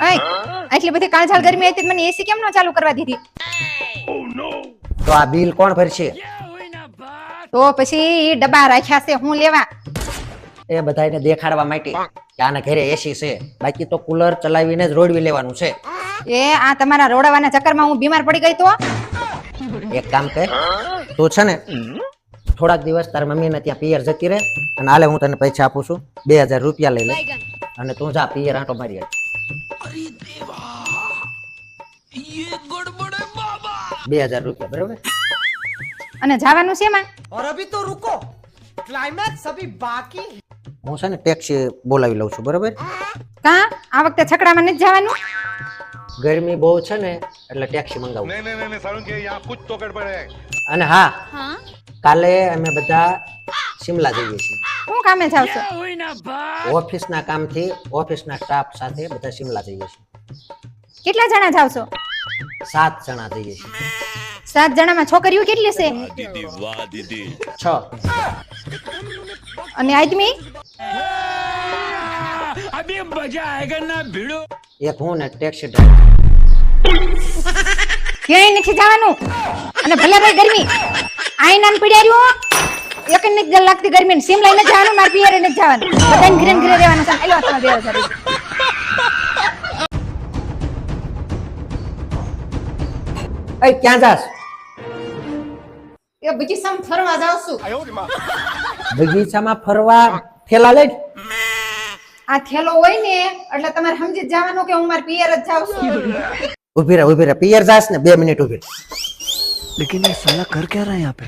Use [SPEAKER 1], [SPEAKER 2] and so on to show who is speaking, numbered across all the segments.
[SPEAKER 1] આટલી બધી કાળઝાળ ગરમી હતી મને એસી કેમ ન ચાલુ કરવા દીધી?
[SPEAKER 2] તો આ બિલ કોણ ભરશે?
[SPEAKER 1] તો પછી ઈ ડબ્બા રાખ્યા છે હું લેવા.
[SPEAKER 2] એ બધાને દેખાડવા માટે કે આના ઘરે એસી છે, બાકી તો કુલર ચલાવીને જ રોડવી લેવાનું છે.
[SPEAKER 1] એ આ તમારા રોડવાના ચક્કરમાં હું બીમાર પડી ગઈ તો
[SPEAKER 2] એક કામ કર, તું છે ને થોડાક દિવસ તાર મમ્મીને ત્યાં પિયર જતી રહે અને હાલે હું તને પૈસા આપું છું, 2000 રૂપિયા લઈ લે અને તું જા પિયર આંટો મારી આવ. 2000 રૂપિયા બરોબર?
[SPEAKER 1] અને જવાનું છે એમાં?
[SPEAKER 3] और अभी तो रुको, क्लाइमैक्स अभी बाकी.
[SPEAKER 2] હું છે ને ટેક્સી બોલાવી લઉં છું બરોબર?
[SPEAKER 1] કા આ વખતે છકડામાં નથી જવાનું?
[SPEAKER 2] ગરમી બહુ છે ને એટલે ટેક્સી મંગાવું.
[SPEAKER 4] नहीं नहीं नहीं सारुण के यहाँ कुछ तो गड़बड़ है.
[SPEAKER 2] અને હા, કાલે અમે બધા શિમલા જઈએ છીએ.
[SPEAKER 1] હું કામે જાવ છો?
[SPEAKER 2] ઓફિસના કામથી ઓફિસના સ્ટાફ સાથે બધા શિમલા જઈએ છીએ.
[SPEAKER 1] કેટલા જણા જાવ છો?
[SPEAKER 2] 7 જણા જઈએ છીએ.
[SPEAKER 1] 7 જણામાં છોકરીઓ કેટલી છે?
[SPEAKER 2] 6.
[SPEAKER 1] અને આદમી?
[SPEAKER 2] એક હું ને ટેક્સી ડ્રાઈવર.
[SPEAKER 1] ક્યાંય નથી જવાનું. અને ભલે ભાઈ ગરમી આઈનાન પડ્યા રહ્યો એક નથી લાગતી ગરમી ને સિમ લઈને જવાનું માર પિયરે નથી જવાનું. બધાને ઘરે ઘરે રહેવાનું છે. એલો તમારે 2000 રૂપિયા.
[SPEAKER 2] એ ક્યાં જાસ?
[SPEAKER 1] એ બીજી સમ ફરવા જાવ છું.
[SPEAKER 2] બગીચામાં ફરવા થેલા લઈ?
[SPEAKER 1] આ થેલો હોય ને એટલે તમારે સમજી જ જવાનું કે હું માર પિયર જ જાવ છું.
[SPEAKER 2] ઉભી રહે પિયર જાસ ને 2 મિનિટ ઉભી રહે.
[SPEAKER 3] लेकिन ये साला कर क्या रहा है यहाँ पे?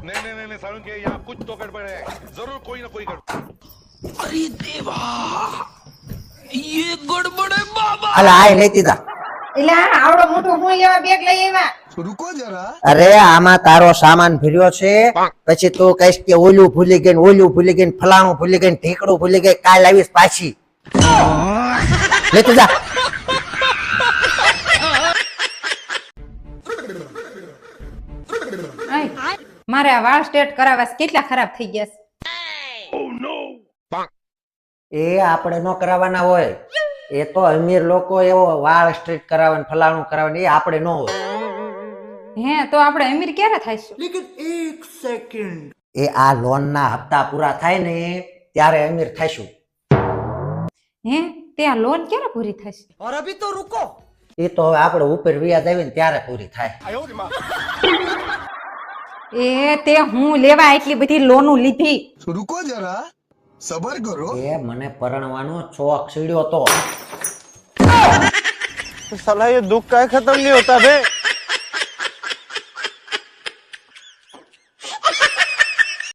[SPEAKER 4] नहीं नहीं नहीं सारुण के यहाँ कुछ तो गड़बड़ है. जरूर कोई ना कोई गड़बड़.
[SPEAKER 3] अरे देवा, ये गड़बड़ है बाबा.
[SPEAKER 2] અલા આય લેતી જા.
[SPEAKER 1] એટલે આવડો મોટો હું લેવા બેગ લઈ આવ્યા.
[SPEAKER 3] रुको जरा.
[SPEAKER 2] અરે આમાં તારો સામાન ભર્યો છે, પછી તું કહીશ કે ઓલું ભૂલી ગઈ ફલાણું ભૂલી ગઈ ઢીકડું ભૂલી ગઈ, કાલ આવીશ પાછી. લેતી જા.
[SPEAKER 1] મારે આ વાળ સ્ટ્રેટ કરાવવા છે. કેટલા ખરાબ થઈ ગયા છે.
[SPEAKER 2] એ આપણે નો કરાવવાના હોય, એ તો અમીર લોકો એવો વાળ સ્ટ્રેટ કરાવવાનું ફલાણું કરાવવાનું એ આપણે નો હોય.
[SPEAKER 1] હે તો આપણે અમીર ક્યારે થાઈશું?
[SPEAKER 3] लेकिन एक सेकंड.
[SPEAKER 2] એ આ લોન ના હપ્તા પૂરા થાય ને ત્યારે અમીર થઈશું.
[SPEAKER 1] હે તે આ લોન ક્યારે પૂરી થશે?
[SPEAKER 3] और अभी तो रुको.
[SPEAKER 2] એ તો હવે આપણે ઉપર વ્યાજ આવીને ત્યારે પૂરી થાય.
[SPEAKER 1] એ તે હું લેવા એટલી બધી લોનું લીધી.
[SPEAKER 3] रुको जरा, सबर करो.
[SPEAKER 2] એ મને પરણવાનો શોખ સીડ્યો તો.
[SPEAKER 5] साला ये दुख का खत्म नहीं होता बे.